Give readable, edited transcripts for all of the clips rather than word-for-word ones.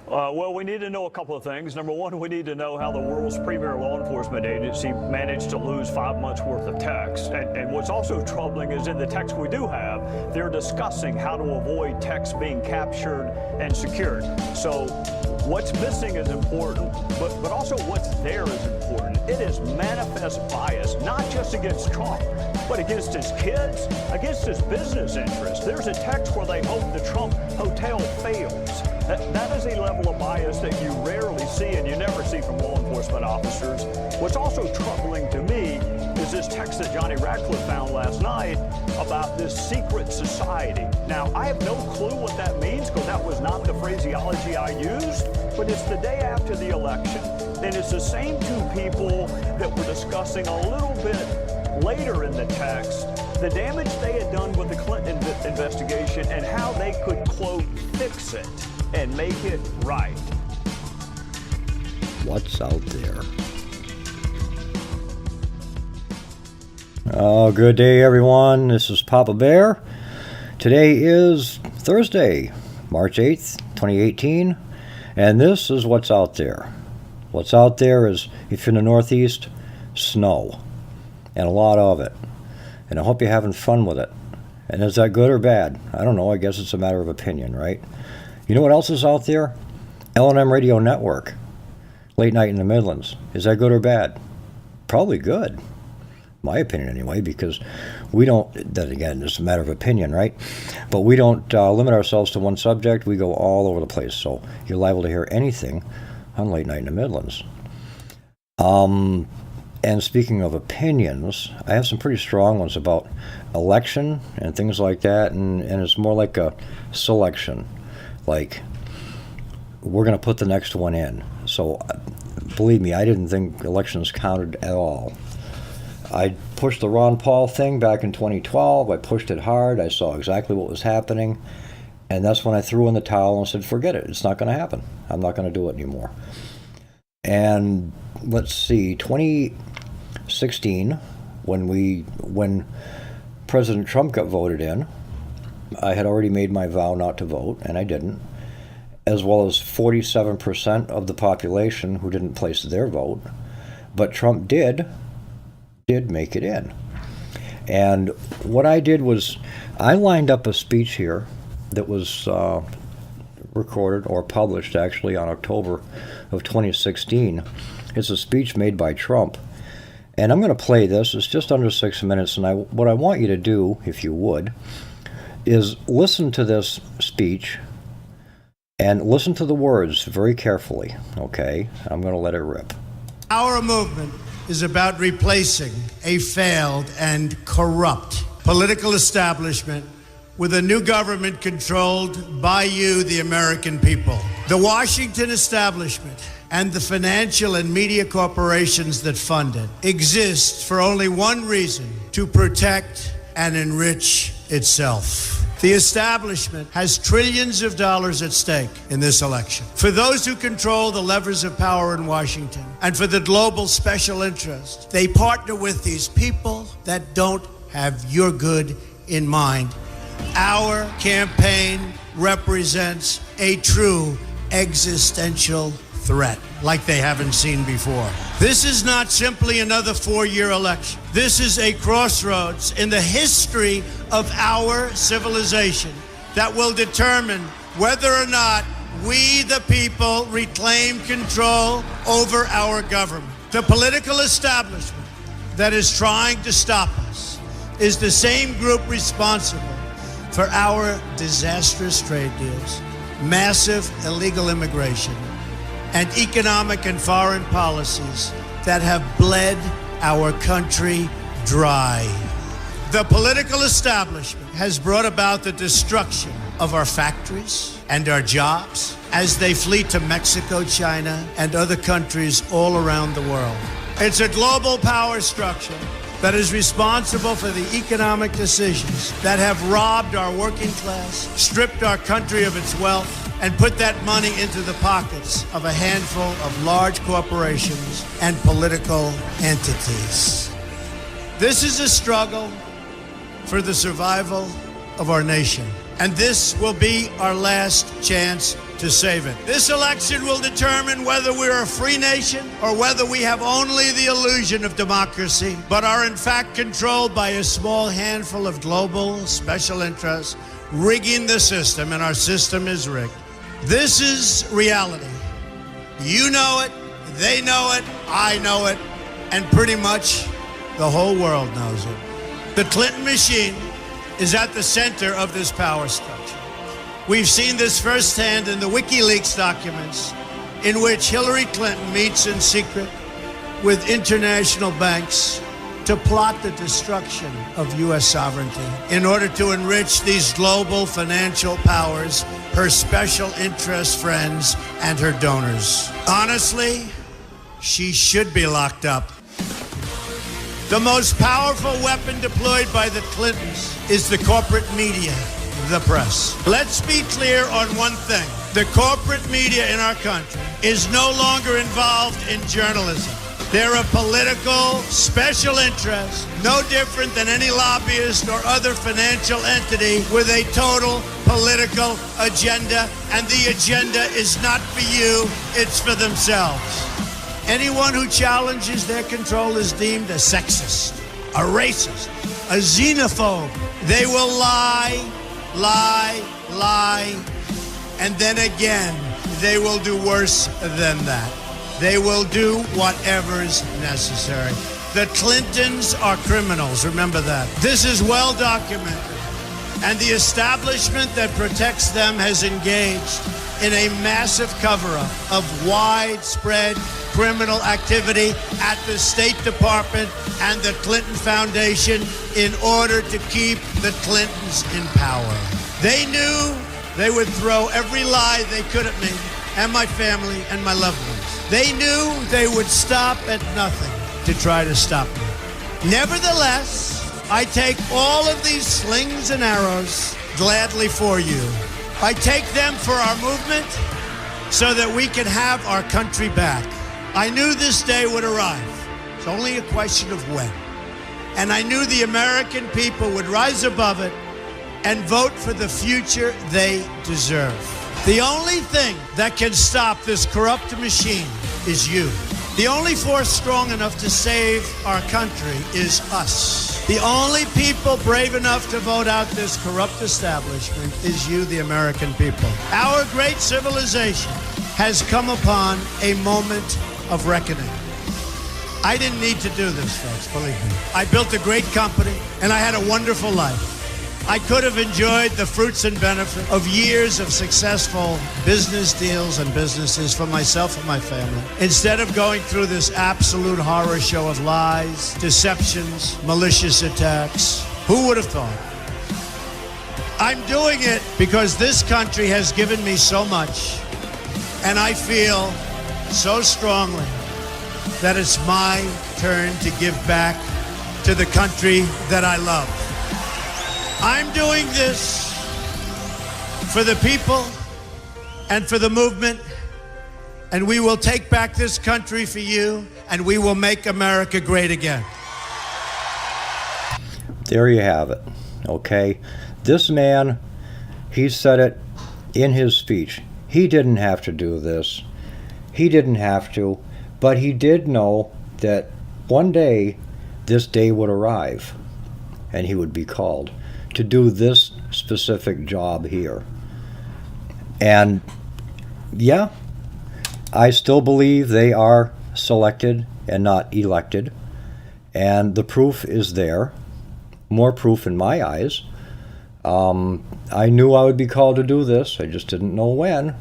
Well, we need to know a couple of things. Number one, we need to know how the world's premier law enforcement agency managed to lose 5 months worth of text. And what's also troubling is in the text we do have, they're discussing how to avoid text being captured and secured. So what's missing is important, but also what's there is important. It is manifest bias, not just against Trump, but against his kids, against his business interests. There's a text where they hope the Trump hotel fails. That is a level of bias that you rarely see and you never see from law enforcement officers. What's also troubling to me is this text that Johnny Ratcliffe found last night about this secret society. Now, I have no clue what that means because that was not the phraseology I used, but it's the day after the election. And it's the same two people that were discussing a little bit later in the text the damage they had done with the Clinton investigation and how they could, quote, fix it and make it right. What's out there? Oh, good day, everyone. This is Papa Bear. Today is Thursday, March 8th, 2018, and this is what's out there. What's out there is, if you're in the Northeast, snow, and a lot of it. And I hope you're having fun with it. And is that good or bad? I don't know. I guess it's a matter of opinion, right? You know what else is out there? L&M Radio Network. Late night in the Midlands. Is that good or bad? Probably good. My opinion anyway, because we don't, that again, it's a matter of opinion, right? But we don't limit ourselves to one subject. We go all over the place. So you're liable to hear anything on Late Night in the Midlands. And speaking of opinions, I have some pretty strong ones about election and things like that, and it's more like a selection. Like, we're going to put the next one in. So, believe me, I didn't think elections counted at all. I pushed the Ron Paul thing back in 2012. I pushed it hard. I saw exactly what was happening. And that's when I threw in the towel and said, forget it. It's not going to happen. I'm not going to do it anymore. And let's see, 2016, when President Trump got voted in, I had already made my vow not to vote, and I didn't, as well as 47% of the population who didn't place their vote. But Trump did make it in. And what I did was I lined up a speech here that was recorded or published actually on October of 2016. It's a speech made by Trump. And I'm going to play this. It's just under 6 minutes. And what I want you to do, if you would, is listen to this speech and listen to the words very carefully, okay? I'm going to let it rip. Our movement is about replacing a failed and corrupt political establishment with a new government controlled by you, the American people. The Washington establishment and the financial and media corporations that fund it exist for only one reason: to protect and enrich itself. The establishment has trillions of dollars at stake in this election. For those who control the levers of power in Washington and for the global special interest, they partner with these people that don't have your good in mind. Our campaign represents a true existential threat like they haven't seen before. This is not simply another 4-year election. This is a crossroads in the history of our civilization that will determine whether or not we, the people, reclaim control over our government. The political establishment that is trying to stop us is the same group responsible for our disastrous trade deals, massive illegal immigration, and economic and foreign policies that have bled our country dry. The political establishment has brought about the destruction of our factories and our jobs as they flee to Mexico, China, and other countries all around the world. It's a global power structure that is responsible for the economic decisions that have robbed our working class, stripped our country of its wealth, and put that money into the pockets of a handful of large corporations and political entities. This is a struggle for the survival of our nation, and this will be our last chance to save it. This election will determine whether we're a free nation or whether we have only the illusion of democracy, but are in fact controlled by a small handful of global special interests rigging the system, and our system is rigged. This is reality. You know it, they know it, I know it, and pretty much the whole world knows it. The Clinton machine is at the center of this power structure. We've seen this firsthand in the WikiLeaks documents, in which Hillary Clinton meets in secret with international banks to plot the destruction of U.S. sovereignty in order to enrich these global financial powers, her special interest friends, and her donors. Honestly, she should be locked up. The most powerful weapon deployed by the Clintons is the corporate media, the press. Let's be clear on one thing. The corporate media in our country is no longer involved in journalism. They're a political special interest, no different than any lobbyist or other financial entity with a total political agenda, and the agenda is not for you, it's for themselves. Anyone who challenges their control is deemed a sexist, a racist, a xenophobe. They will lie, and then again, they will do worse than that. They will do whatever's necessary. The Clintons are criminals, remember that. This is well documented, and the establishment that protects them has engaged in a massive cover-up of widespread criminal activity at the State Department and the Clinton Foundation in order to keep the Clintons in power. They knew they would throw every lie they could at me and my family and my loved ones. They knew they would stop at nothing to try to stop me. Nevertheless, I take all of these slings and arrows gladly for you. I take them for our movement so that we can have our country back. I knew this day would arrive. It's only a question of when. And I knew the American people would rise above it and vote for the future they deserve. The only thing that can stop this corrupt machine is you. The only force strong enough to save our country is us. The only people brave enough to vote out this corrupt establishment is you, the American people. Our great civilization has come upon a moment of reckoning. I didn't need to do this, folks, believe me. I built a great company, and I had a wonderful life. I could have enjoyed the fruits and benefits of years of successful business deals and businesses for myself and my family, instead of going through this absolute horror show of lies, deceptions, malicious attacks. Who would have thought? I'm doing it because this country has given me so much, and I feel so strongly that it's my turn to give back to the country that I love. I'm doing this for the people and for the movement, and we will take back this country for you, and we will make America great again. There you have it, okay? This man, he said it in his speech. He didn't have to do this. He didn't have to, but he did know that one day this day would arrive, and he would be called to do this specific job here. And yeah, I still believe they are selected and not elected, and the proof is there. More proof in my eyes. I knew I would be called to do this, I just didn't know when,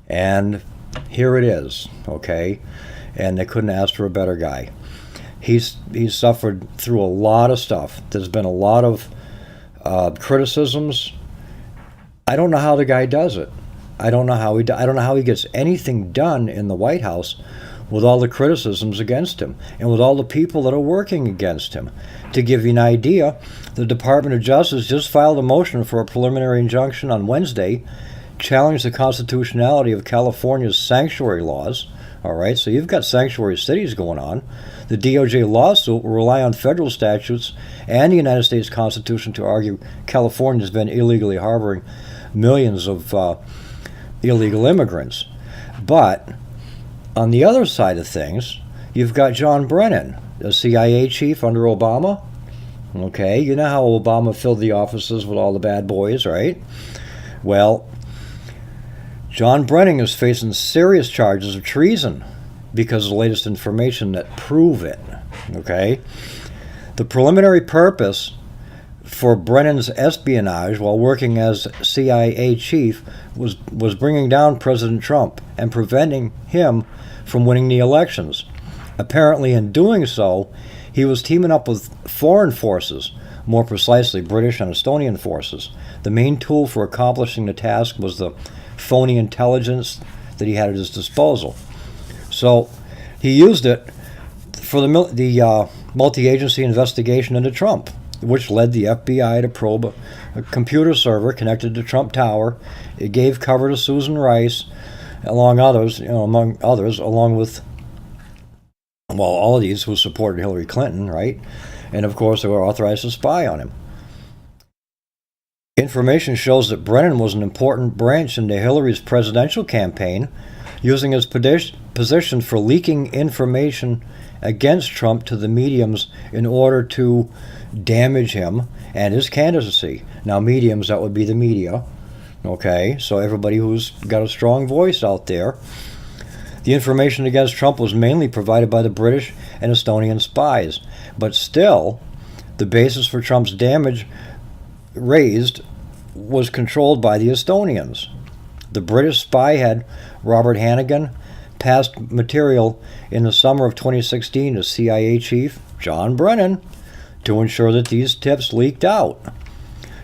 and here it is, okay? And they couldn't ask for a better guy. He's suffered through a lot of stuff. There's been a lot of criticisms. I don't know how the guy does it. I don't know how he gets anything done in the White House with all the criticisms against him and with all the people that are working against him. To give you an idea, the Department of Justice just filed a motion for a preliminary injunction on Wednesday, challenged the constitutionality of California's sanctuary laws. All right, so you've got sanctuary cities going on. The DOJ lawsuit will rely on federal statutes and the United States Constitution to argue California has been illegally harboring millions of illegal immigrants. But on the other side of things, you've got John Brennan, the CIA chief under Obama. Okay, you know how Obama filled the offices with all the bad boys, right? Well, John Brennan is facing serious charges of treason because of the latest information that prove it. Okay? The preliminary purpose for Brennan's espionage while working as CIA chief was bringing down President Trump and preventing him from winning the elections. Apparently, in doing so, he was teaming up with foreign forces, more precisely British and Estonian forces. The main tool for accomplishing the task was the phony intelligence that he had at his disposal. So he used it for the multi-agency investigation into Trump, which led the FBI to probe a computer server connected to Trump Tower. It gave cover to Susan Rice, among others, along with, well, all of these who supported Hillary Clinton, right? And of course, they were authorized to spy on him. Information shows that Brennan was an important branch into Hillary's presidential campaign, using his position for leaking information against Trump to the mediums in order to damage him and his candidacy. Now, mediums, that would be the media. Okay, so everybody who's got a strong voice out there. The information against Trump was mainly provided by the British and Estonian spies, but still, the basis for Trump's damage raised was controlled by the Estonians. The British spy head, Robert Hannigan, passed material in the summer of 2016 to CIA chief John Brennan to ensure that these tips leaked out.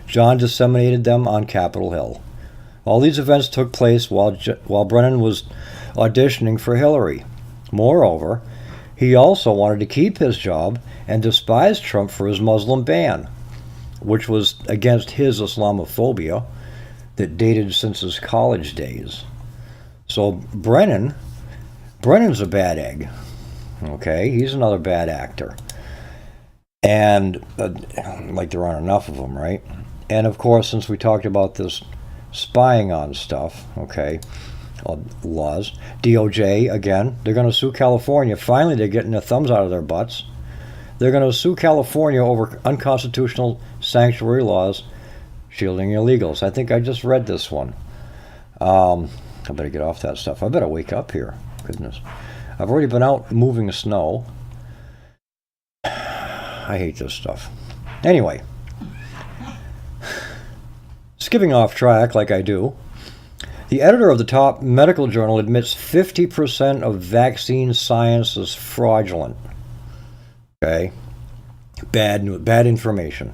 John disseminated them on Capitol Hill. All these events took place while Brennan was auditioning for Hillary. Moreover, he also wanted to keep his job and despised Trump for his Muslim ban, which was against his Islamophobia that dated since his college days. So Brennan's a bad egg. Okay, he's another bad actor. And like there aren't enough of them, right? And of course, since we talked about this spying on stuff, okay, laws, DOJ, again, they're going to sue California. Finally, they're getting their thumbs out of their butts. They're going to sue California over unconstitutional sanctuary laws shielding illegals. I think I just read this one. I better get off that stuff. I better wake up here. Goodness. I've already been out moving snow. I hate this stuff. Anyway, skipping off track like I do, the editor of the top medical journal admits 50% of vaccine science is fraudulent. Okay? Bad information.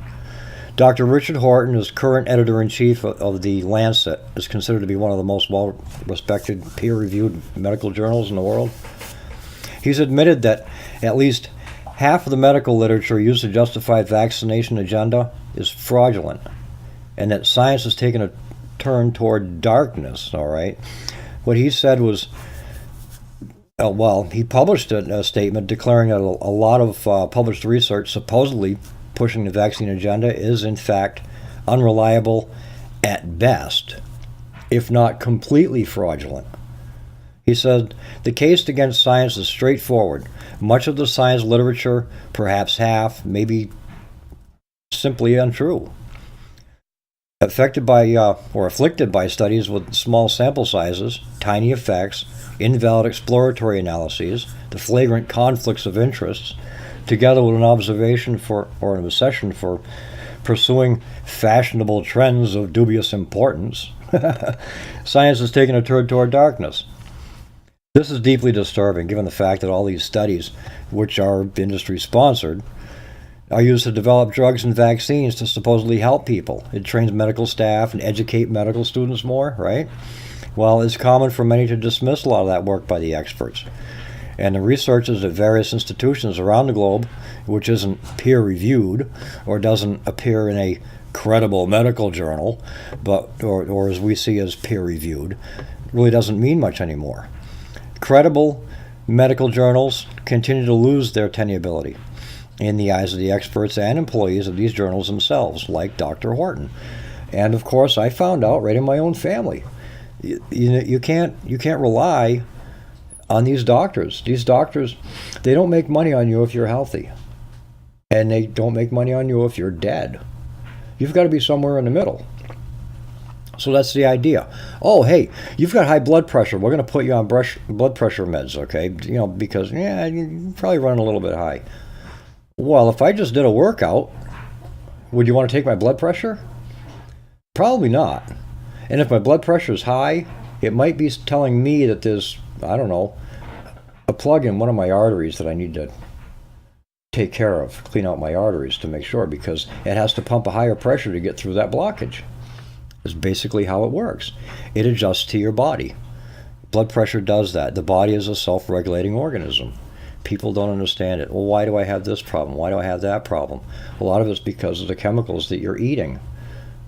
Dr. Richard Horton is current editor-in-chief of the Lancet, is considered to be one of the most well-respected, peer-reviewed medical journals in the world. He's admitted that at least half of the medical literature used to justify vaccination agenda is fraudulent, and that science has taken a turn toward darkness, all right? What he said was, he published a statement declaring that a lot of published research supposedly pushing the vaccine agenda is, in fact, unreliable at best, if not completely fraudulent. He said, the case against science is straightforward. Much of the science literature, perhaps half, may be simply untrue. Affected by or afflicted by studies with small sample sizes, tiny effects, invalid exploratory analyses, the flagrant conflicts of interests, together with an observation for or an obsession for pursuing fashionable trends of dubious importance, science has taken a turn toward darkness. This is deeply disturbing, given the fact that all these studies, which are industry-sponsored, are used to develop drugs and vaccines to supposedly help people. It trains medical staff and educate medical students more, right? Well, it's common for many to dismiss a lot of that work by the experts. And the researchers at various institutions around the globe, which isn't peer-reviewed or doesn't appear in a credible medical journal, or as we see as peer-reviewed, really doesn't mean much anymore. Credible medical journals continue to lose their tenability in the eyes of the experts and employees of these journals themselves, like Dr. Horton. And of course, I found out right in my own family You can't rely on these doctors. These doctors, they don't make money on you if you're healthy, and they don't make money on you if you're dead. You've got to be somewhere in the middle. So that's the idea. Oh, hey, you've got high blood pressure. We're going to put you on blood pressure meds, okay? Because you're probably running a little bit high. Well, if I just did a workout, would you want to take my blood pressure? Probably not. And if my blood pressure is high, it might be telling me that there's, I don't know, a plug in one of my arteries that I need to take care of, clean out my arteries to make sure, because it has to pump a higher pressure to get through that blockage. Is basically how it works. It adjusts to your body. Blood pressure does that. The body is a self-regulating organism. People don't understand it. Well, why do I have this problem? Why do I have that problem? A lot of it's because of the chemicals that you're eating,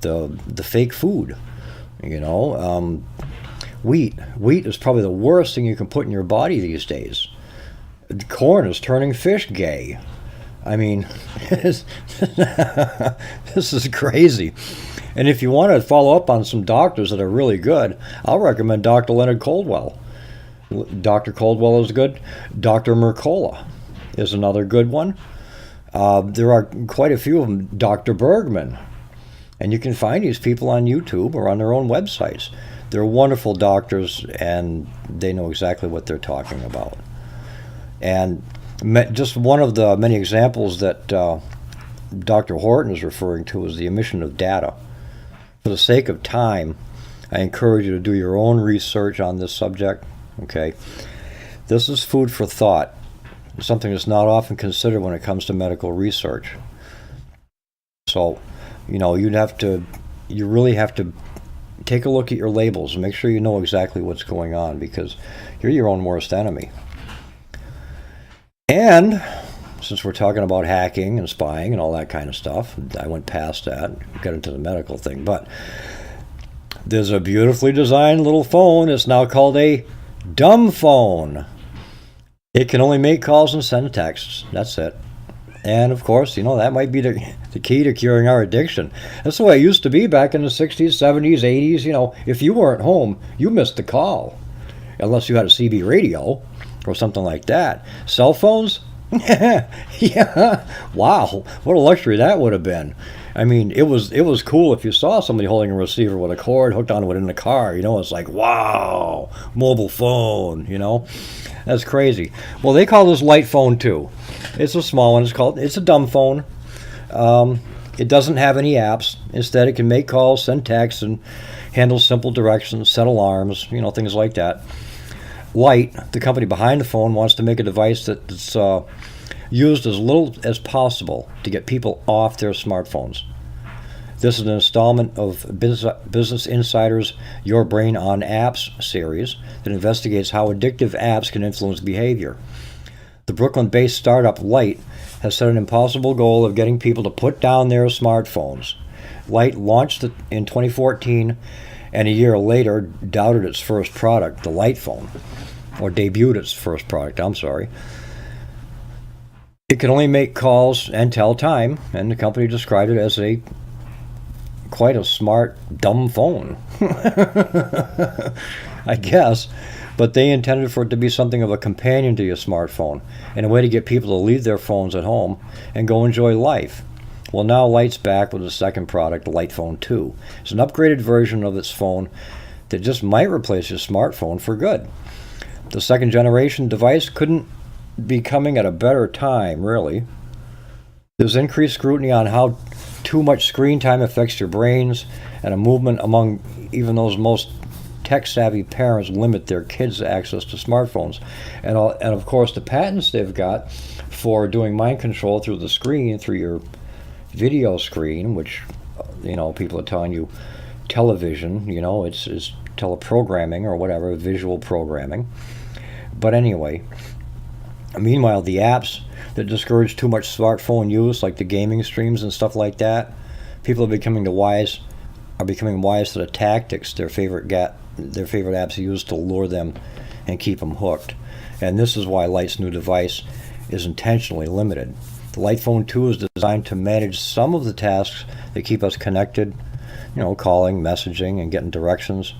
the fake food. Wheat is probably the worst thing you can put in your body these days. Corn is turning fish gay. I mean, this is crazy. And if you want to follow up on some doctors that are really good, I'll recommend Dr. Leonard Coldwell. Dr. Coldwell is good. Dr. Mercola is another good one. There are quite a few of them. Dr. Bergman. And you can find these people on YouTube or on their own websites. They're wonderful doctors, and they know exactly what they're talking about. And just one of the many examples that Dr. Horton is referring to is the emission of data. For the sake of time, I encourage you to do your own research on this subject. Okay, this is food for thought. Something that's not often considered when it comes to medical research. So, you really have to take a look at your labels and make sure you know exactly what's going on, because you're your own worst enemy. And since we're talking about hacking and spying and all that kind of stuff, I went past that, got into the medical thing, but there's a beautifully designed little phone. It's now called a dumb phone. It can only make calls and send texts. That's it. And of course, that might be the key to curing our addiction. That's the way it used to be back in the 60s, 70s, 80s. If you weren't home, you missed the call. Unless you had a CB radio or something like that. Cell phones? Yeah. Wow. What a luxury that would have been. I mean, it was cool if you saw somebody holding a receiver with a cord hooked onto it in the car. It's like, wow, mobile phone, That's crazy. Well, they call this light phone too. It's a small one. It's a dumb phone. It doesn't have any apps. Instead, it can make calls, send texts, and handle simple directions, set alarms, things like that. Light, the company behind the phone, wants to make a device that's used as little as possible to get people off their smartphones. This is an installment of Business Insider's Your Brain on Apps series that investigates how addictive apps can influence behavior. The Brooklyn-based startup Light has set an impossible goal of getting people to put down their smartphones. Light launched in 2014, and a year later doubted its first product, the Light phone, or debuted its first product, I'm sorry. It can only make calls and tell time, and the company described it as quite a smart, dumb phone. I guess. But they intended for it to be something of a companion to your smartphone and a way to get people to leave their phones at home and go enjoy life. Well, now Light's back with a second product, the Light Phone 2. It's an upgraded version of its phone that just might replace your smartphone for good. The second generation device couldn't be coming at a better time, really. There's increased scrutiny on how too much screen time affects your brains, and a movement among even those most tech-savvy parents limit their kids' access to smartphones. And of course, the patents they've got for doing mind control through the screen, through your video screen, which, people are telling you television, it's teleprogramming or whatever, visual programming. But anyway, meanwhile, the apps that discourage too much smartphone use, like the gaming streams and stuff like that, people are becoming wise to the tactics their favorite apps use to lure them and keep them hooked. And this is why Light's new device is intentionally limited. The Light Phone 2 is designed to manage some of the tasks that keep us connected, calling, messaging, and getting directions,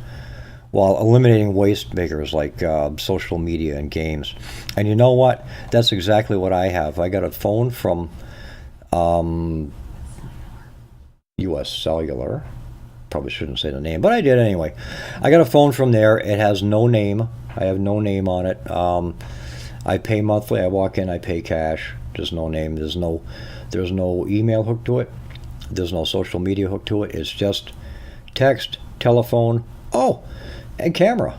while eliminating waste makers like social media and games. And you know what? That's exactly what I have. I got a phone from U.S. Cellular. Probably shouldn't say the name, but I did anyway. I got a phone from there. It has no name. I have no name on it. I pay monthly. I walk in, I pay cash. There's no name. There's no email hook to it. There's no social media hook to it. It's just text, telephone, and camera.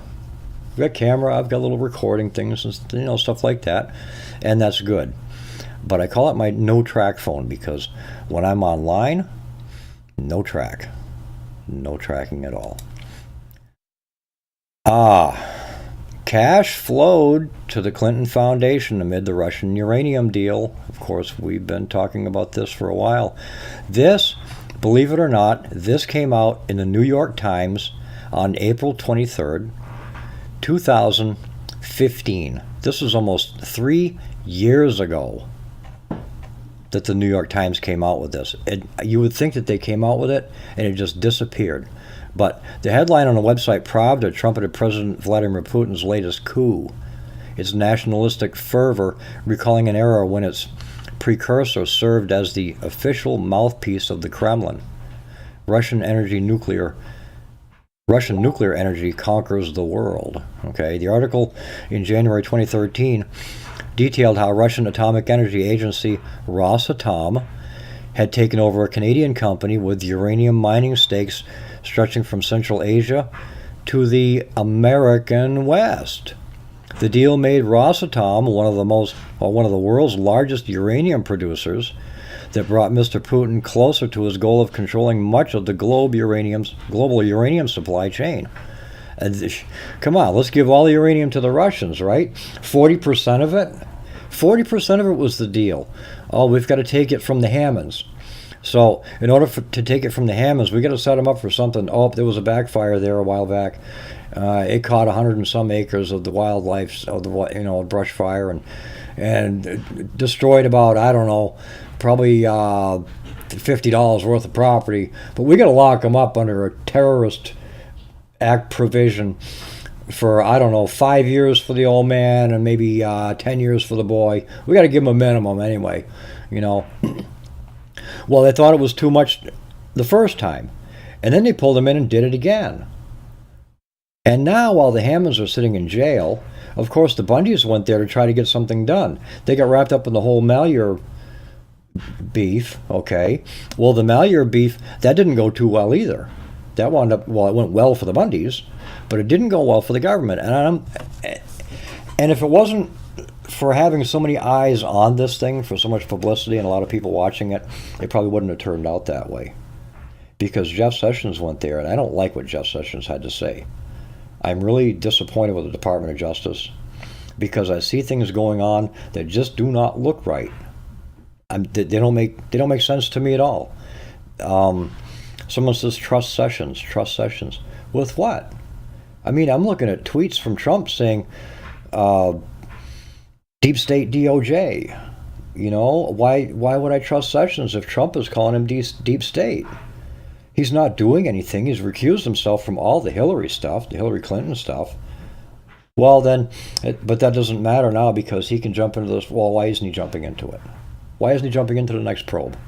I've got camera. I've got little recording things and stuff like that, and that's good. But I call it my no track phone because when I'm online, no track. No tracking at all. Cash flowed to the Clinton Foundation amid the Russian uranium deal. Of course, we've been talking about this for a while. This, believe it or not, this came out in the New York Times on April 23rd, 2015. This is almost 3 years ago that the New York Times came out with this. You would think that they came out with it and it just disappeared. But the headline on the website Pravda trumpeted President Vladimir Putin's latest coup. Its nationalistic fervor recalling an era when its precursor served as the official mouthpiece of the Kremlin. Russian nuclear energy conquers the world. Okay, the article in January 2013 detailed how Russian Atomic Energy Agency Rosatom had taken over a Canadian company with uranium mining stakes stretching from Central Asia to the American West. The deal made Rosatom one of the world's largest uranium producers that brought Mr. Putin closer to his goal of controlling much of the global uranium supply chain. Come on, let's give all the uranium to the Russians, right? 40% of it? 40% of it was the deal. Oh, we've got to take it from the Hammonds. So in order to take it from the Hammonds, we got to set them up for something. Oh, there was a backfire there a while back. It caught 100 and some acres of the wildlife, of the brush fire, and destroyed about, I don't know, probably $50 worth of property. But we got to lock them up under a terrorist act provision for, I don't know, 5 years for the old man and maybe 10 years for the boy. We got to give them a minimum anyway, Well, they thought it was too much the first time, and then they pulled them in and did it again. And now, while the Hammonds are sitting in jail, of course, the Bundys went there to try to get something done. They got wrapped up in the whole Malheur beef, okay? Well, the Malheur beef, that didn't go too well either. That wound up, well, it went well for the Bundys, but it didn't go well for the government. And if it wasn't for having so many eyes on this thing, for so much publicity and a lot of people watching it, it probably wouldn't have turned out that way. Because Jeff Sessions went there, and I don't like what Jeff Sessions had to say. I'm really disappointed with the Department of Justice because I see things going on that just do not look right. They don't make sense to me at all. Someone says trust Sessions. Trust Sessions. With what? I mean, I'm looking at tweets from Trump saying deep state DOJ. Why would I trust Sessions if Trump is calling him deep state? He's not doing anything. He's recused himself from all the Hillary stuff, the Hillary Clinton stuff. Well, then, but that doesn't matter now because he can jump into this. Well, why isn't he jumping into it? Why isn't he jumping into the next probe?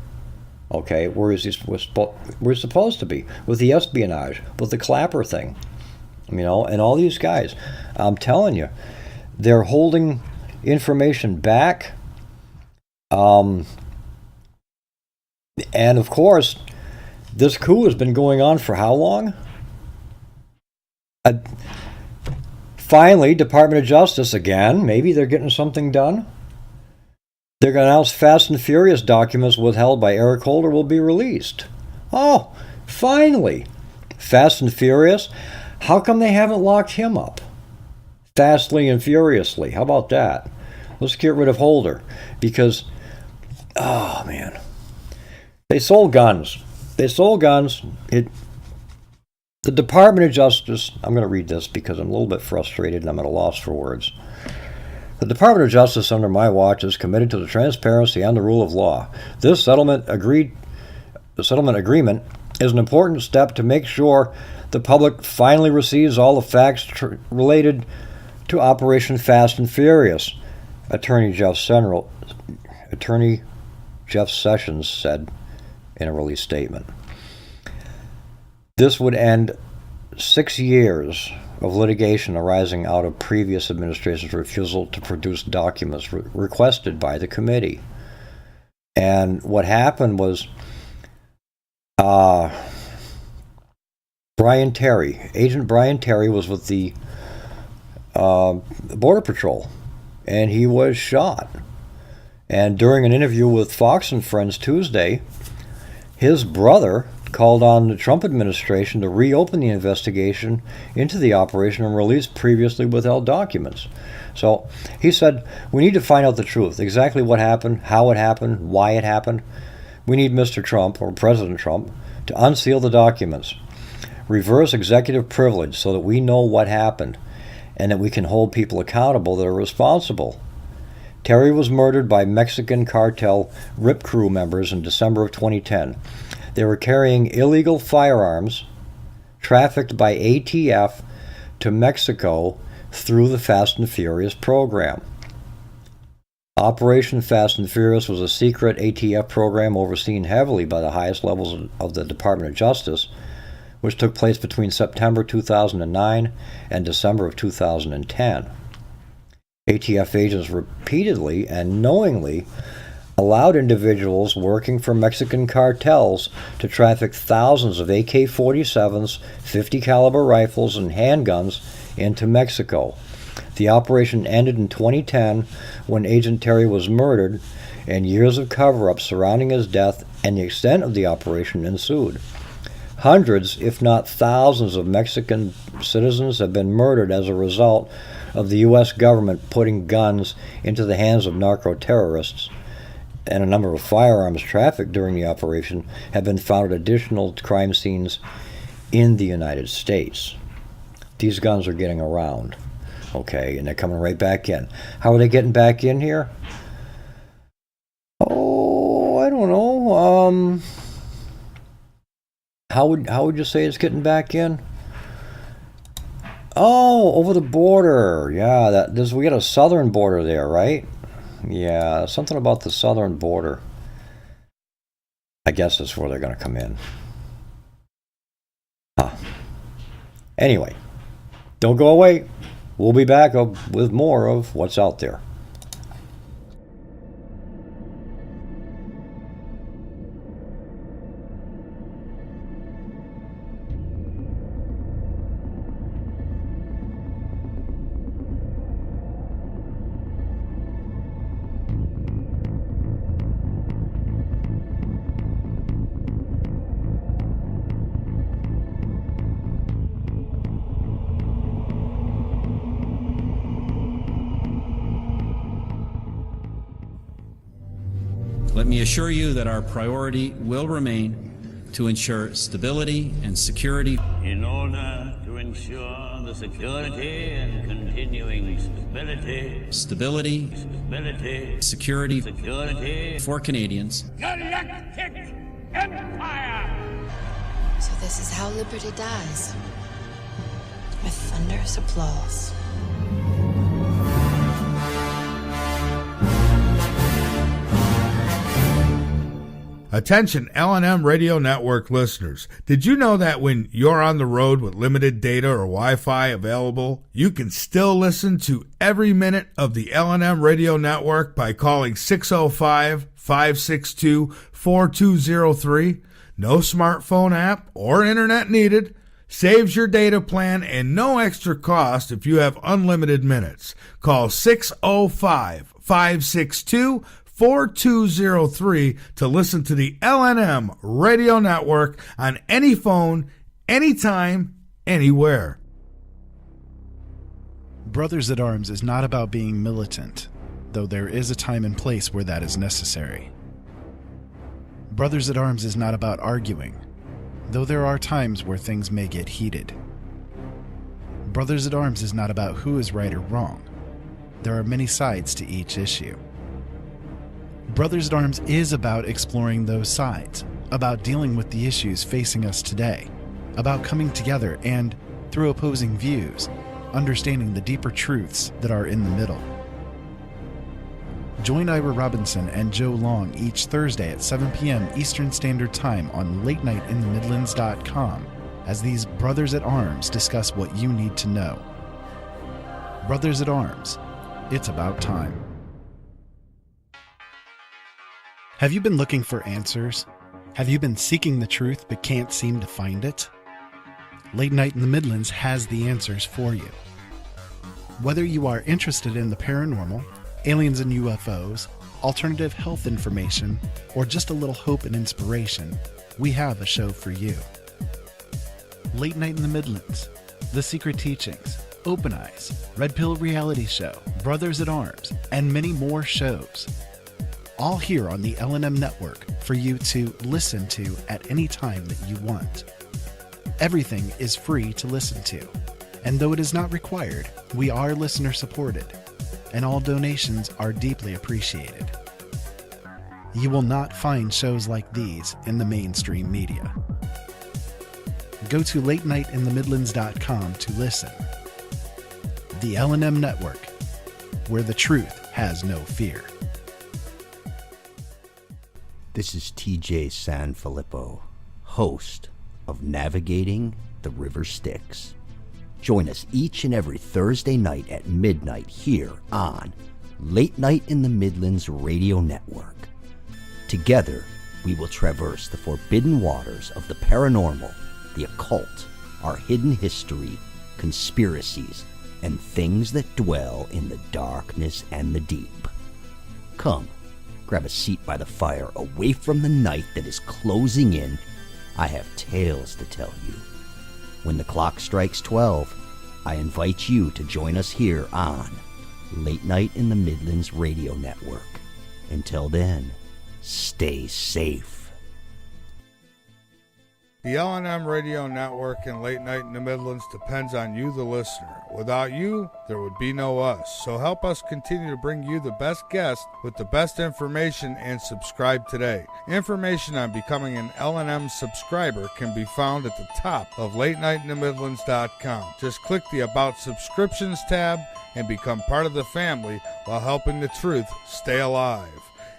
Okay, where is he supposed to be? With the espionage, with the Clapper thing, and all these guys. I'm telling you, they're holding information back. And of course, this coup has been going on for how long? Finally, Department of Justice again. Maybe they're getting something done. They're going to announce Fast and Furious documents withheld by Eric Holder will be released. Oh, finally. Fast and Furious. How come they haven't locked him up? Fastly and furiously. How about that? Let's get rid of Holder. Because, oh man. They sold guns. The Department of Justice, I'm going to read this because I'm a little bit frustrated and I'm at a loss for words. The Department of Justice under my watch is committed to the transparency and the rule of law. This settlement agreement is an important step to make sure the public finally receives all the facts related to Operation Fast and Furious, Attorney Jeff Sessions said in a release statement. This would end 6 years of litigation arising out of previous administration's refusal to produce documents requested by the committee. And what happened was Agent Brian Terry was with the Border Patrol, and he was shot. And during an interview with Fox and Friends Tuesday, his brother called on the Trump administration to reopen the investigation into the operation and release previously withheld documents. So he said, we need to find out the truth, exactly what happened, how it happened, why it happened. We need Mr. Trump, or President Trump, to unseal the documents, reverse executive privilege so that we know what happened and that we can hold people accountable that are responsible. Terry was murdered by Mexican cartel RIP crew members in December of 2010. They were carrying illegal firearms trafficked by ATF to Mexico through the Fast and Furious program. Operation Fast and Furious was a secret ATF program overseen heavily by the highest levels of the Department of Justice, which took place between September 2009 and December of 2010. ATF agents repeatedly and knowingly allowed individuals working for Mexican cartels to traffic thousands of AK-47s, 50 caliber rifles, and handguns into Mexico. The operation ended in 2010 when Agent Terry was murdered, and years of cover-up surrounding his death and the extent of the operation ensued. Hundreds, if not thousands, of Mexican citizens have been murdered as a result of the U.S. government putting guns into the hands of narco-terrorists, and a number of firearms trafficked during the operation have been found at additional crime scenes in the United States. These guns are getting around, okay, and they're coming right back in. How are they getting back in here? Oh, I don't know. How would you say it's getting back in? Oh, over the border. Yeah, we got a southern border there, right? Yeah, something about the southern border. I guess that's where they're going to come in. Anyway, don't go away. We'll be back with more of what's out there. Let me assure you that our priority will remain to ensure stability and security. In order to ensure the security and continuing stability, security for Canadians. Galactic Empire! So this is how liberty dies. With thunderous applause. Attention L&M Radio Network listeners. Did you know that when you're on the road with limited data or Wi-Fi available, you can still listen to every minute of the L&M Radio Network by calling 605-562-4203? No smartphone app or internet needed. Saves your data plan and no extra cost if you have unlimited minutes. Call 605-562-4203 to listen to the L&M Radio Network on any phone, anytime, anywhere. Brothers at Arms is not about being militant, though there is a time and place where that is necessary. Brothers at Arms is not about arguing, though there are times where things may get heated. Brothers at Arms is not about who is right or wrong. There are many sides to each issue. Brothers at Arms is about exploring those sides, about dealing with the issues facing us today, about coming together and, through opposing views, understanding the deeper truths that are in the middle. Join Ira Robinson and Joe Long each Thursday at 7 p.m. Eastern Standard Time on LateNightInTheMidlands.com as these Brothers at Arms discuss what you need to know. Brothers at Arms, it's about time. Have you been looking for answers? Have you been seeking the truth but can't seem to find it? Late Night in the Midlands has the answers for you. Whether you are interested in the paranormal, aliens and UFOs, alternative health information, or just a little hope and inspiration, we have a show for you. Late Night in the Midlands, The Secret Teachings, Open Eyes, Red Pill Reality Show, Brothers at Arms, and many more shows. All here on the L&M Network for you to listen to at any time that you want. Everything is free to listen to, and though it is not required, we are listener supported, and all donations are deeply appreciated. You will not find shows like these in the mainstream media. Go to LateNightInTheMidlands.com to listen. The L&M Network, where the truth has no fear. This is TJ Sanfilippo, host of Navigating the River Styx. Join us each and every Thursday night at midnight here on Late Night in the Midlands Radio Network. Together, we will traverse the forbidden waters of the paranormal, the occult, our hidden history, conspiracies, and things that dwell in the darkness and the deep. Come, grab a seat by the fire away from the night that is closing in. I have tales to tell you. When the clock strikes 12, I invite you to join us here on Late Night in the Midlands Radio Network. Until then, stay safe. The L&M Radio Network and Late Night in the Midlands depends on you, the listener. Without you, there would be no us. So help us continue to bring you the best guests with the best information and subscribe today. Information on becoming an L&M subscriber can be found at the top of LateNightInTheMidlands.com. Just click the About Subscriptions tab and become part of the family while helping the truth stay alive.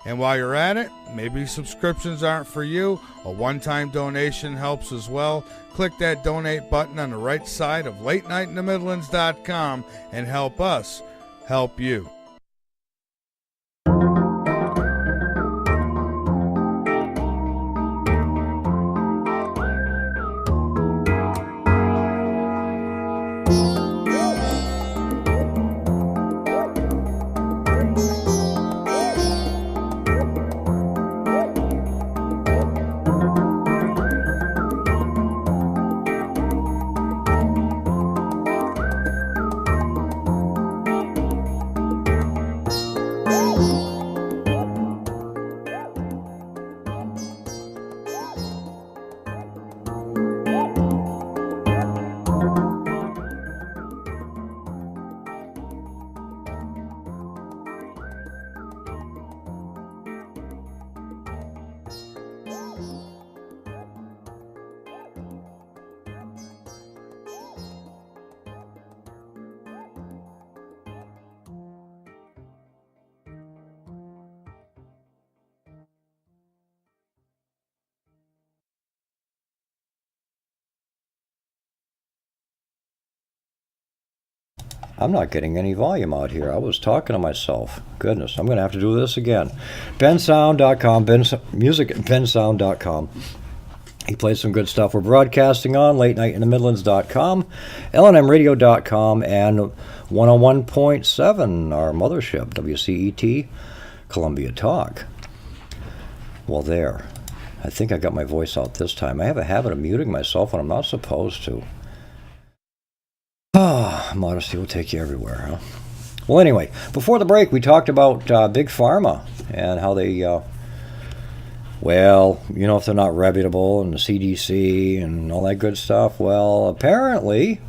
And while you're at it, maybe subscriptions aren't for you. A one-time donation helps as well. Click that donate button on the right side of LateNightInTheMidlands.com and help us help you. I'm not getting any volume out here. I was talking to myself. Goodness, I'm going to have to do this again. bensound.com, music at bensound.com. He plays some good stuff. We're broadcasting on LateNightInTheMidlands.com, LNMradio.com, and 101.7, our mothership, WCET, Columbia Talk. Well, there. I think I got my voice out this time. I have a habit of muting myself when I'm not supposed to. Modesty will take you everywhere, huh? Well, anyway, before the break, we talked about Big Pharma and how they, well, you know, if they're not reputable and the CDC and all that good stuff. Well, apparently,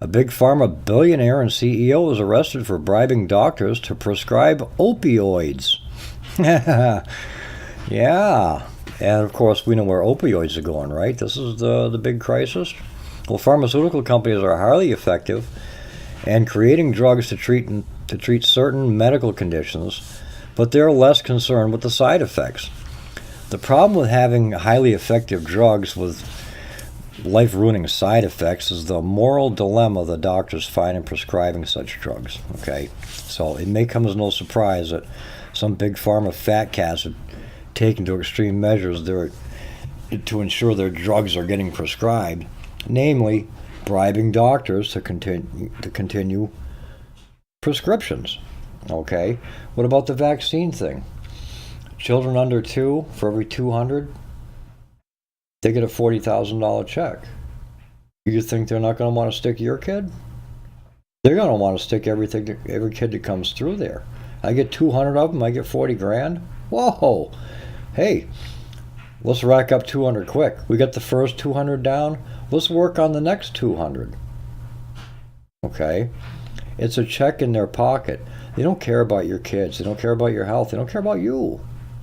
a Big Pharma billionaire and CEO was arrested for bribing doctors to prescribe opioids. Yeah. And of course, we know where opioids are going, right? This is the big crisis. Well, pharmaceutical companies are highly effective and creating drugs to treat certain medical conditions, but they're less concerned with the side effects. The problem with having highly effective drugs with life-ruining side effects is the moral dilemma the doctors find in prescribing such drugs. Okay, so it may come as no surprise that some big pharma fat cats are taken to extreme measures to ensure their drugs are getting prescribed, namely bribing doctors to continue prescriptions. Okay, what about the vaccine thing? Children under 2, for every 200, they get a $40,000 check. You think they're not going to want to stick your kid? They're going to want to stick every kid that comes through there. I get 200 of them, I get 40 grand. Whoa! Hey, let's rack up 200 quick. We got the first 200 down. Let's work on the next 200. Okay? It's a check in their pocket. They don't care about your kids. They don't care about your health. They don't care about you.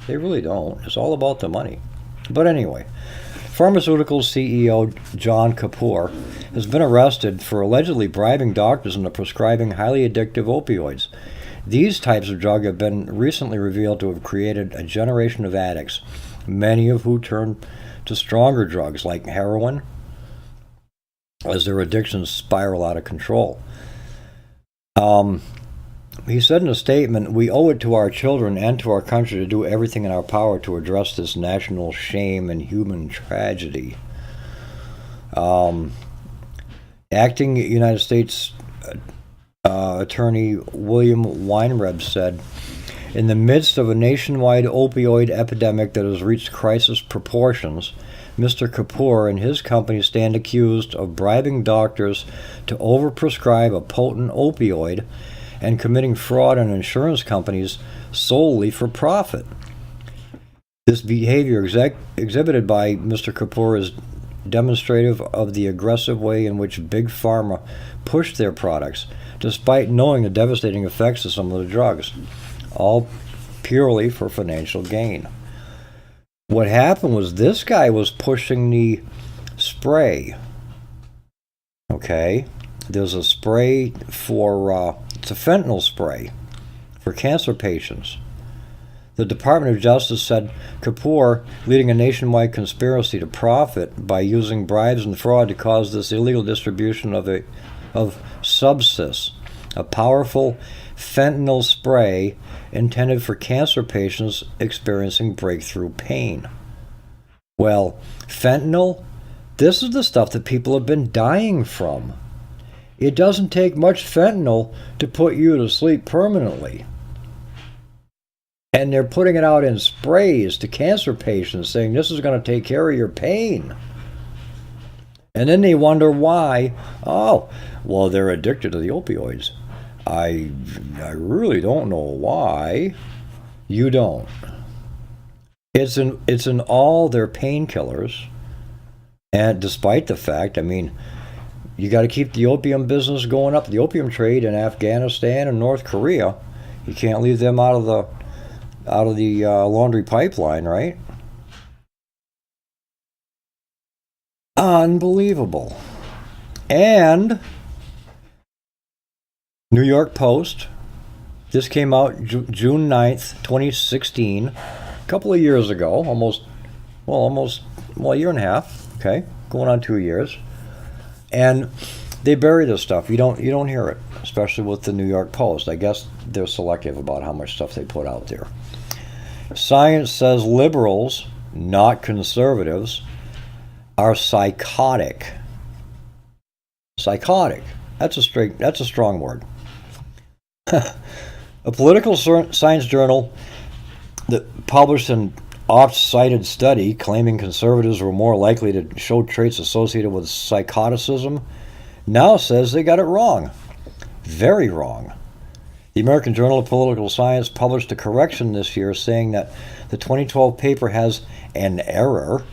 They really don't. It's all about the money. But anyway, pharmaceuticals CEO John Kapoor has been arrested for allegedly bribing doctors into prescribing highly addictive opioids. These types of drugs have been recently revealed to have created a generation of addicts, many of who turn to stronger drugs like heroin as their addictions spiral out of control. He said in a statement, "We owe it to our children and to our country to do everything in our power to address this national shame and human tragedy." Acting United States Attorney William Weinreb said, "In the midst of a nationwide opioid epidemic that has reached crisis proportions, Mr. Kapoor and his company stand accused of bribing doctors to overprescribe a potent opioid and committing fraud on insurance companies solely for profit. This behavior exhibited by Mr. Kapoor is demonstrative of the aggressive way in which Big Pharma pushed their products, despite knowing the devastating effects of some of the drugs, all purely for financial gain." What happened was this guy was pushing the spray. Okay? There's a spray for, it's a fentanyl spray for cancer patients. The Department of Justice said Kapoor, leading a nationwide conspiracy to profit by using bribes and fraud to cause this illegal distribution of Subsys, a powerful fentanyl spray intended for cancer patients experiencing breakthrough pain. Well, fentanyl, this is the stuff that people have been dying from. It doesn't take much fentanyl to put you to sleep permanently. And they're putting it out in sprays to cancer patients, saying this is going to take care of your pain. And then they wonder why. Oh, well, they're addicted to the opioids. I really don't know why. You don't. It's in all their painkillers. And despite the fact, I mean, you got to keep the opium business going up. The opium trade in Afghanistan and North Korea, you can't leave them out of the laundry pipeline, right? Unbelievable. And New York Post, this came out June 9th, 2016, a couple of years ago, almost a year and a half, okay, going on 2 years. And they bury this stuff. You don't hear it, especially with the New York Post. I guess they're selective about how much stuff they put out there. Science says liberals, not conservatives, are psychotic. Psychotic. That's a strong word. A political science journal that published an oft-cited study claiming conservatives were more likely to show traits associated with psychoticism now says they got it wrong. Very wrong. The American Journal of Political Science published a correction this year saying that the 2012 paper has an error,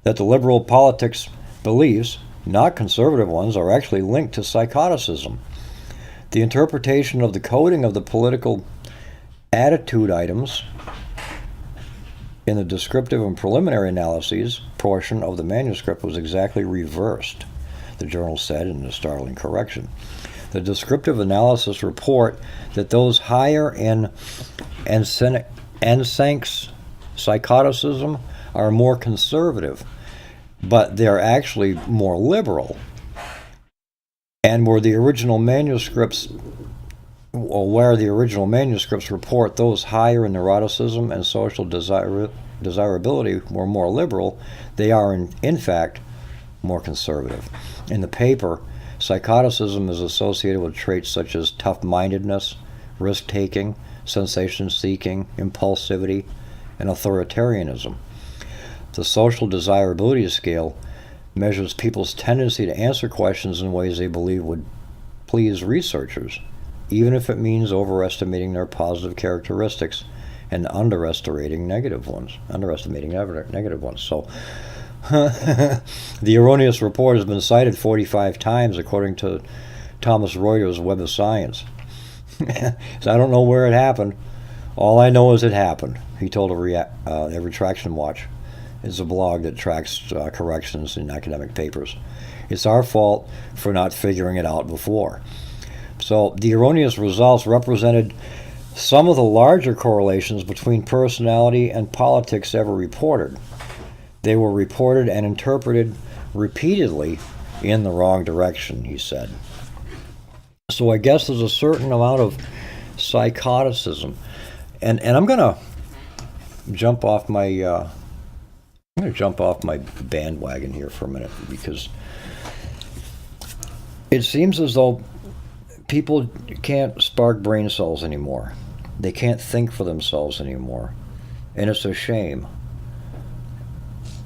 that the liberal politics beliefs, not conservative ones, are actually linked to psychoticism. The interpretation of the coding of the political attitude items in the descriptive and preliminary analyses portion of the manuscript was exactly reversed, the journal said in a startling correction. The descriptive analysis report that those higher in Ensank's psychoticism are more conservative, but they're actually more liberal. And where the original manuscripts report those higher in neuroticism and social desirability were more liberal, they are in fact more conservative. In the paper, psychoticism is associated with traits such as tough-mindedness, risk-taking, sensation-seeking, impulsivity, and authoritarianism. The social desirability scale measures people's tendency to answer questions in ways they believe would please researchers, even if it means overestimating their positive characteristics and underestimating negative ones. So, the erroneous report has been cited 45 times, according to Thomas Reuters' Web of Science. So I don't know where it happened. All I know is it happened, he told a Retraction Watch. It's a blog that tracks corrections in academic papers. It's our fault for not figuring it out before. So the erroneous results represented some of the larger correlations between personality and politics ever reported. They were reported and interpreted repeatedly in the wrong direction, he said. So I guess there's a certain amount of psychoticism. And I'm going to jump off my bandwagon here for a minute, because it seems as though people can't spark brain cells anymore. They can't think for themselves anymore. And it's a shame.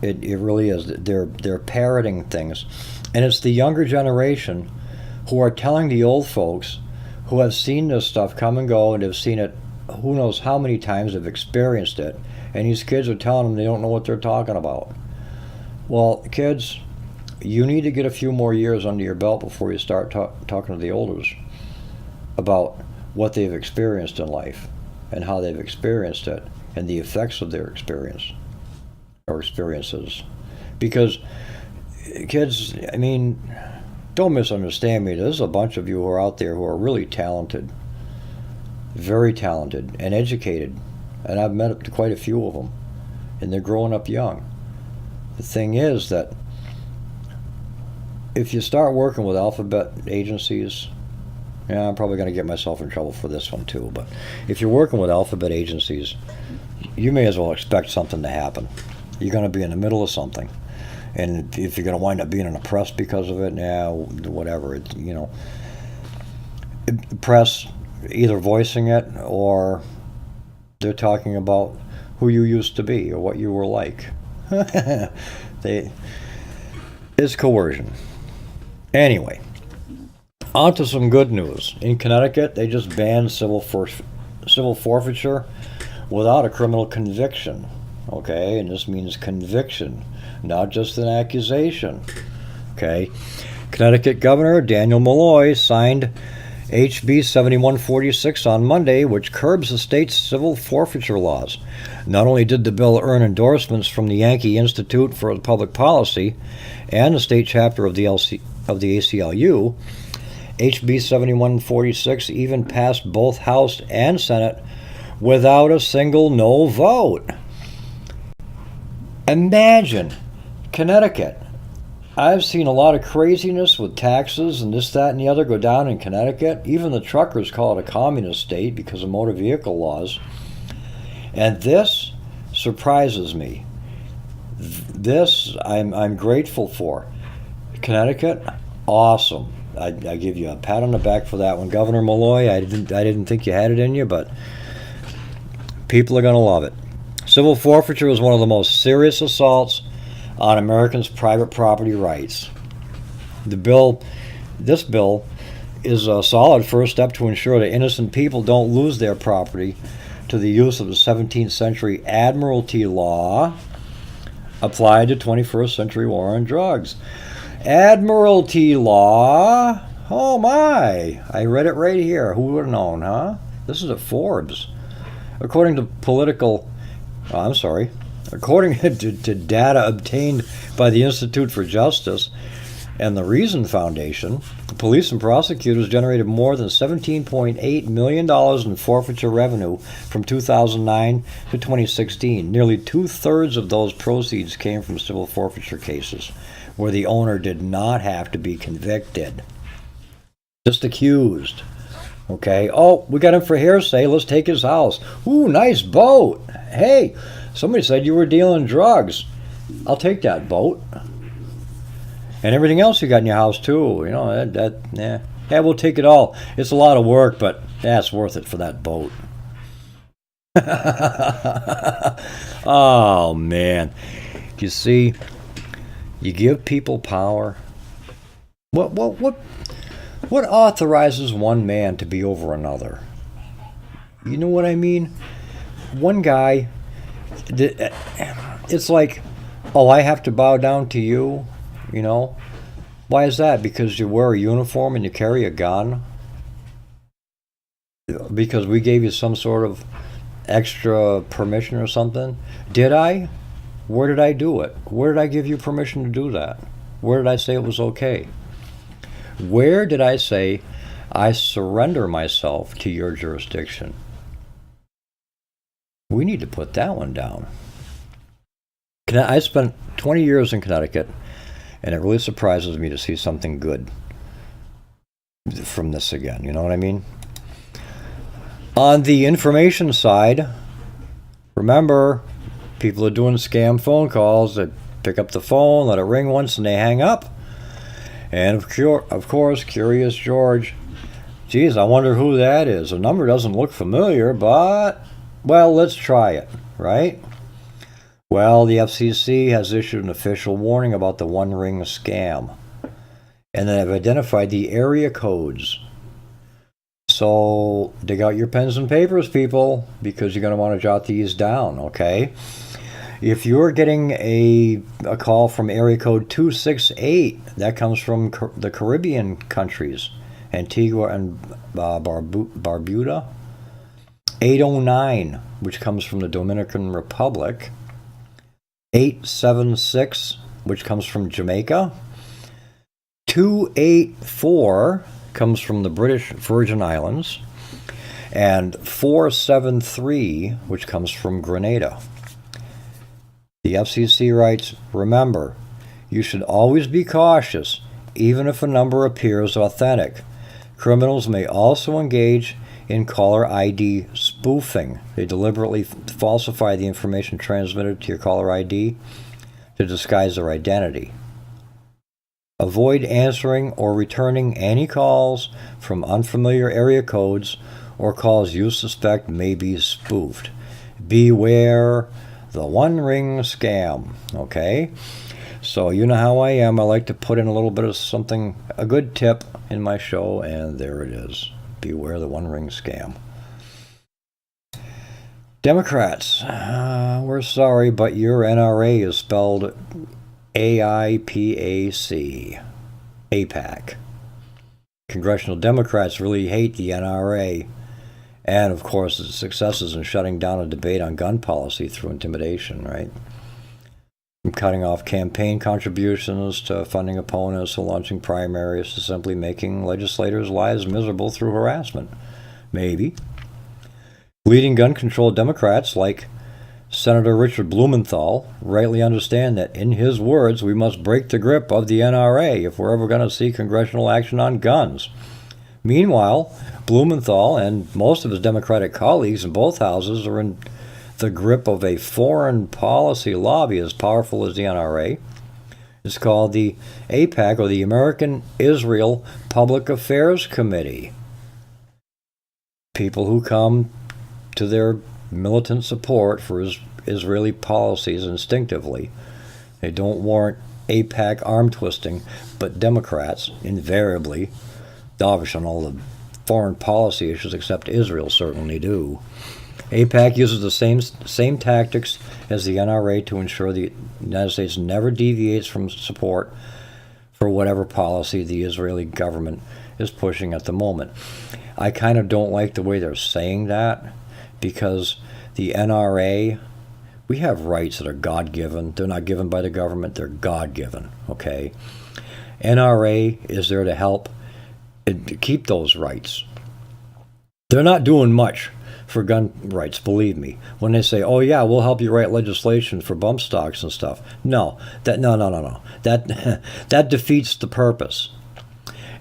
It really is. They're parroting things. And it's the younger generation who are telling the old folks who have seen this stuff come and go and have seen it who knows how many times, have experienced it. And these kids are telling them they don't know what they're talking about. Well, kids, you need to get a few more years under your belt before you start talking to the elders about what they've experienced in life and how they've experienced it and the effects of their experience or experiences. Because, kids, I mean, don't misunderstand me. There's a bunch of you who are out there who are really talented, very talented and educated. And I've met up to quite a few of them. And they're growing up young. The thing is that if you start working with alphabet agencies, yeah, I'm probably going to get myself in trouble for this one too, but if you're working with alphabet agencies, you may as well expect something to happen. You're going to be in the middle of something. And if you're going to wind up being in the press because of it, yeah, whatever. Press either voicing it or they're talking about who you used to be or what you were like. It's coercion. Anyway, on to some good news. In Connecticut, they just banned civil forfeiture without a criminal conviction. Okay, and this means conviction, not just an accusation. Okay, Connecticut Governor Daniel Malloy signed HB 7146 on Monday, which curbs the state's civil forfeiture laws. Not only did the bill earn endorsements from the Yankee Institute for Public Policy and the state chapter of the ACLU, HB 7146 even passed both House and Senate without a single no vote. Imagine Connecticut. I've seen a lot of craziness with taxes and this, that, and the other go down in Connecticut. Even the truckers call it a communist state because of motor vehicle laws. And this surprises me. This I'm grateful for. Connecticut, awesome. I give you a pat on the back for that one. Governor Malloy, I didn't think you had it in you, but people are going to love it. Civil forfeiture is one of the most serious assaults on Americans' private property rights. This bill is a solid first step to ensure that innocent people don't lose their property to the use of the 17th century admiralty law applied to 21st century war on drugs. Admiralty law? Oh my, I read it right here. Who would have known, huh? This is at Forbes. according to according to data obtained by the Institute for Justice and the Reason Foundation, police and prosecutors generated more than $17.8 million in forfeiture revenue from 2009 to 2016. Nearly 2/3 of those proceeds came from civil forfeiture cases, where the owner did not have to be convicted, just accused. Okay, oh, we got him for hearsay, let's take his house. Ooh, nice boat. Hey, somebody said you were dealing drugs. I'll take that boat. And everything else you got in your house too, you know, yeah, we'll take it all. It's a lot of work, but that's worth it for that boat. Oh man, you see, you give people power. What authorizes one man to be over another? You know what I mean? One guy, it's like, oh, I have to bow down to you. You know, why is that? Because you wear a uniform and you carry a gun? Because we gave you some sort of extra permission or something? Did I? Where did I do it? Where did I give you permission to do that? Where did I say it was okay? Where did I say I surrender myself to your jurisdiction? We need to put that one down. I spent 20 years in Connecticut, and it really surprises me to see something good from this again. You know what I mean? On the information side, remember, people are doing scam phone calls that pick up the phone, let it ring once, and they hang up. And of course, Curious George, geez, I wonder who that is. The number doesn't look familiar, but, well, let's try it, right? Well, the FCC has issued an official warning about the One Ring scam, and they have identified the area codes. So dig out your pens and papers, people, because you're going to want to jot these down, okay? If you're getting a call from area code 268, that comes from the Caribbean countries, Antigua and Barbuda. 809, which comes from the Dominican Republic. 876, which comes from Jamaica. 284 comes from the British Virgin Islands. And 473, which comes from Grenada. The FCC writes, remember, you should always be cautious, even if a number appears authentic. Criminals may also engage in caller ID spoofing. They deliberately falsify the information transmitted to your caller ID to disguise their identity. Avoid answering or returning any calls from unfamiliar area codes or calls you suspect may be spoofed. Beware the One Ring scam, okay? So you know how I am. I like to put in a little bit of something, a good tip in my show, and there it is. Beware the One Ring scam. Democrats, we're sorry, but your NRA is spelled AIPAC, AIPAC. Congressional Democrats really hate the NRA, and of course its successes in shutting down a debate on gun policy through intimidation, right? From cutting off campaign contributions to funding opponents to launching primaries to simply making legislators' lives miserable through harassment. Maybe. Leading gun control Democrats like Senator Richard Blumenthal rightly understand that, in his words, we must break the grip of the NRA if we're ever going to see congressional action on guns. Meanwhile, Blumenthal and most of his Democratic colleagues in both houses are in the grip of a foreign policy lobby as powerful as the NRA. It's called the AIPAC, or the American Israel Public Affairs Committee. People who come to their militant support for Israeli policies instinctively. They don't warrant AIPAC arm twisting, but Democrats invariably, obviously on all the foreign policy issues except Israel, certainly do. AIPAC uses the same tactics as the NRA to ensure the United States never deviates from support for whatever policy the Israeli government is pushing at the moment. I kind of don't like the way they're saying that, because the NRA, we have rights that are God-given. They're not given by the government. They're God-given, okay? NRA is there to help and to keep those rights. They're not doing much for gun rights, believe me. When they say, "Oh yeah, we'll help you write legislation for bump stocks and stuff," no. That defeats the purpose.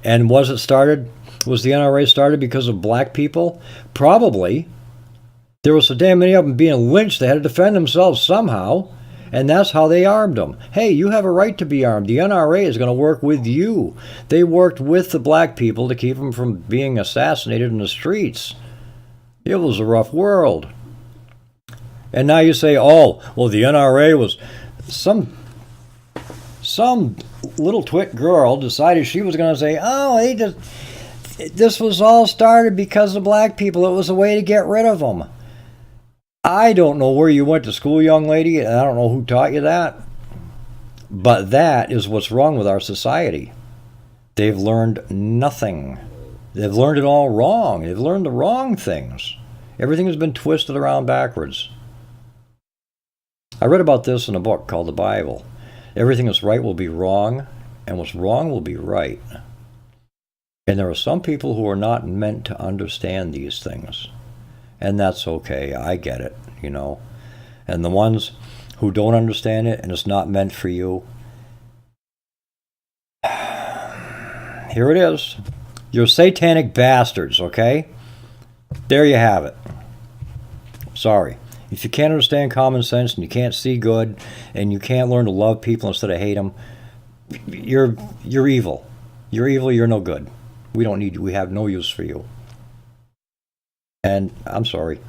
And was the NRA started because of black people? Probably. There were so damn many of them being lynched, they had to defend themselves somehow, and that's how they armed them. Hey, you have a right to be armed. The NRA is going to work with you. They worked with the black people to keep them from being assassinated in the streets. It was a rough world. And now you say, "Oh, well, the NRA was..." Some little twit girl decided she was going to say, "Oh, this was all started because of black people. It was a way to get rid of them." I don't know where you went to school, young lady, and I don't know who taught you that. But that is what's wrong with our society. They've learned nothing. They've learned it all wrong. They've learned the wrong things. Everything has been twisted around backwards. I read about this in a book called the Bible. Everything that's right will be wrong, and what's wrong will be right. And there are some people who are not meant to understand these things. And that's okay. I get it, you know. And the ones who don't understand it and it's not meant for you, here it is. You're satanic bastards, okay? There you have it. Sorry. If you can't understand common sense and you can't see good and you can't learn to love people instead of hate them, you're evil. You're evil, you're no good. We don't need you. We have no use for you. And I'm sorry.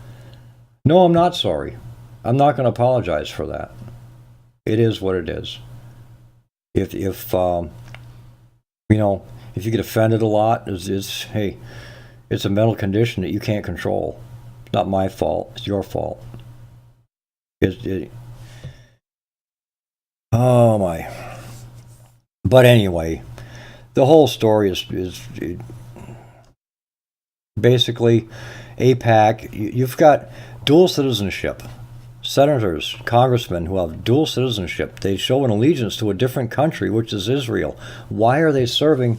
No, I'm not sorry. I'm not going to apologize for that. It is what it is. If you get offended a lot, hey, it's a mental condition that you can't control. It's not my fault. It's your fault. Oh my. But anyway, the whole story is basically AIPAC. You've got dual citizenship. Senators, congressmen who have dual citizenship, they show an allegiance to a different country, which is Israel. Why are they serving?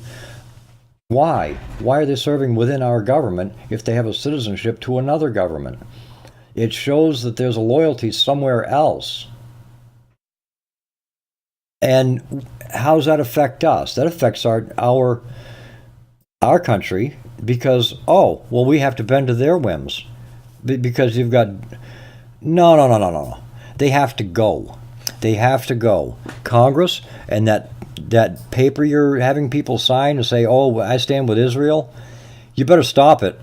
Why are they serving within our government if they have a citizenship to another government? It shows that there's a loyalty somewhere else. And how does that affect us? That affects our country because, we have to bend to their whims. Because you've got... No. They have to go. They have to go. Congress and that paper you're having people sign to say, I stand with Israel, you better stop it.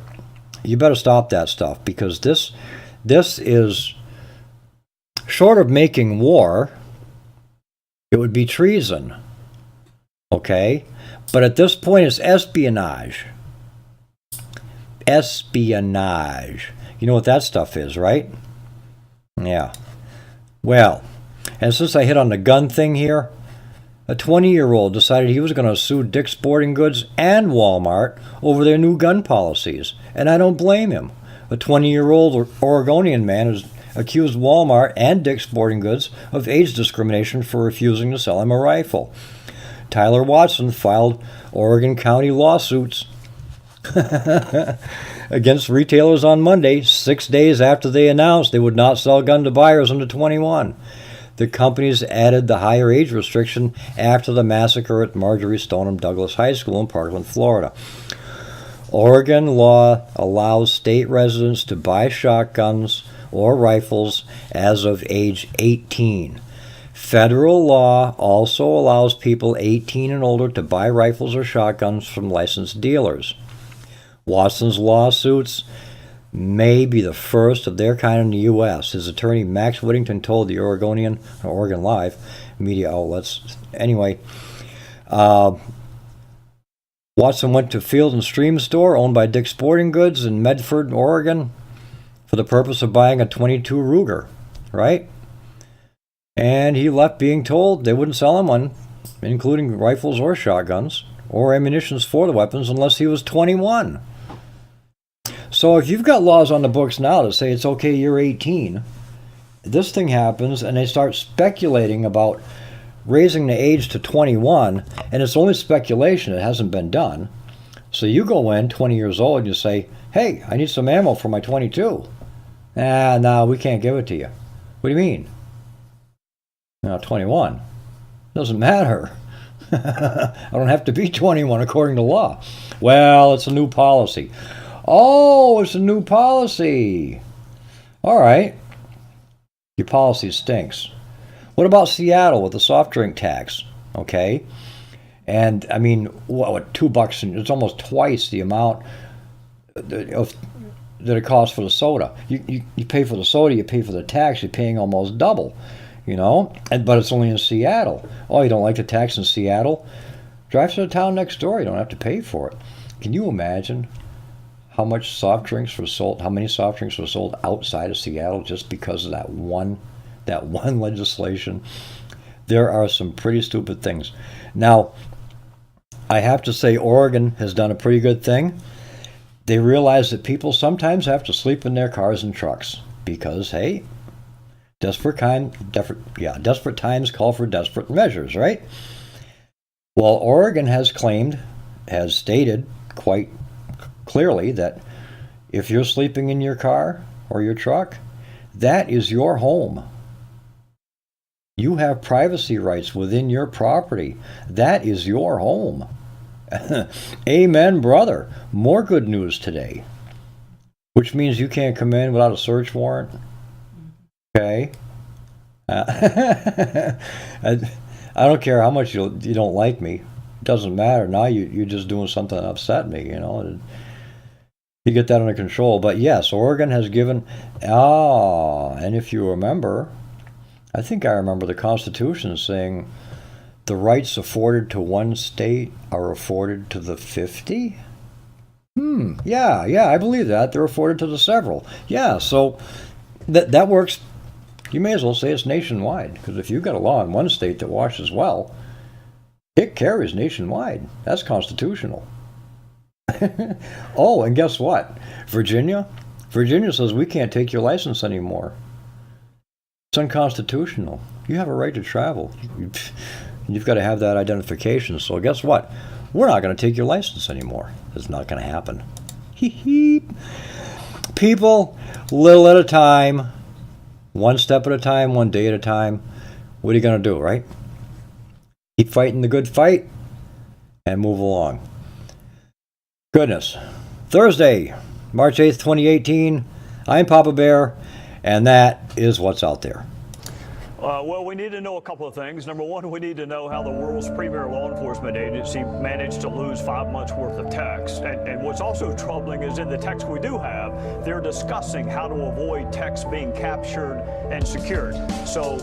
You better stop that stuff because this is, short of making war, it would be treason. Okay? But at this point, it's espionage. Espionage. You know what that stuff is, right? Yeah. Well, and since I hit on the gun thing here, a 20-year-old decided he was going to sue Dick's Sporting Goods and Walmart over their new gun policies, and I don't blame him. A 20-year-old Oregonian man has accused Walmart and Dick's Sporting Goods of age discrimination for refusing to sell him a rifle. Tyler Watson filed Oregon County lawsuits against retailers on Monday, 6 days after they announced they would not sell gun to buyers under 21. The companies added the higher age restriction after the massacre at Marjorie Stoneman Douglas High School in Parkland, Florida. Oregon law allows state residents to buy shotguns or rifles as of age 18. Federal law also allows people 18 and older to buy rifles or shotguns from licensed dealers. Watson's lawsuits may be the first of their kind in the U.S. His attorney Max Whittington told the Oregon Live media outlets. Anyway, Watson went to Field and Stream store owned by Dick's Sporting Goods in Medford, Oregon, for the purpose of buying a .22 Ruger, right? And he left being told they wouldn't sell him one, including rifles or shotguns or ammunition for the weapons, unless he was 21. So if you've got laws on the books now that say it's okay, you're 18, this thing happens and they start speculating about raising the age to 21, and it's only speculation, it hasn't been done. So you go in 20 years old and you say, hey, I need some ammo for my 22. No, we can't give it to you. What do you mean? Now 21. Doesn't matter. I don't have to be 21 according to law. Well, it's a new policy. Oh, it's a new policy. All right. Your policy stinks. What about Seattle with the soft drink tax? Okay. And I mean, what $2? And it's almost twice the amount that it costs for the soda. You pay for the soda, you pay for the tax, you're paying almost double, you know. But it's only in Seattle. Oh, you don't like the tax in Seattle? Drive to the town next door. You don't have to pay for it. Can you imagine how many soft drinks were sold outside of Seattle just because of that one legislation? There are some pretty stupid things. Now, I have to say Oregon has done a pretty good thing. They realize that people sometimes have to sleep in their cars and trucks because, hey, desperate times call for desperate measures, right? Well, Oregon has stated quite clearly that if you're sleeping in your car or your truck, that is your home. You have privacy rights within your property. That is your home. Amen, brother. More good news today. Which means you can't come in without a search warrant. Okay? I don't care how much you don't like me. It doesn't matter. Now you're just doing something that upset me, you know. You get that under control. But yes, Oregon has given... and if you remember... I think I remember the Constitution saying the rights afforded to one state are afforded to the 50? Yeah, I believe that. They're afforded to the several. Yeah, so that works. You may as well say it's nationwide, because if you've got a law in one state that washes well, it carries nationwide. That's constitutional. Oh, and guess what? Virginia says we can't take your license anymore. It's unconstitutional. You have a right to travel. You've got to have that identification. So guess what? We're not going to take your license anymore. It's not going to happen. People, little at a time, one step at a time, one day at a time. What are you going to do, right? Keep fighting the good fight and move along. Goodness. Thursday, March 8th, 2018. I'm Papa Bear. And that is what's out there. Well, we need to know a couple of things. Number one, we need to know how the world's premier law enforcement agency managed to lose 5 months worth of text. And what's also troubling is in the text we do have, they're discussing how to avoid text being captured and secured. So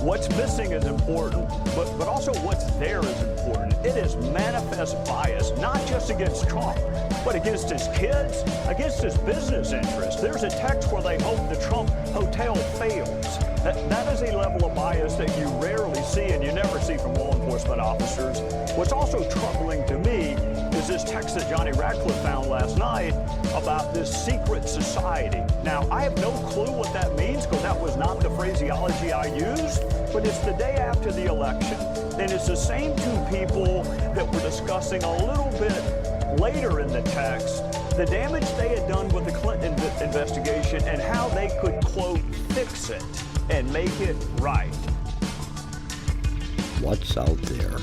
what's missing is important, but also what's there is important. It is manifest bias, not just against Trump, but against his kids, against his business interests. There's a text where they hope the Trump hotel fails. That is a level of bias that you rarely see and you never see from law enforcement officers. What's also troubling to me is this text that Johnny Ratcliffe found last night about this secret society. Now, I have no clue what that means because that was not the phraseology I used, but it's the day after the election. And it's the same two people that we're discussing a little bit later in the text, the damage they had done with the Clinton investigation and how they could, quote, fix it and make it right. What's out there?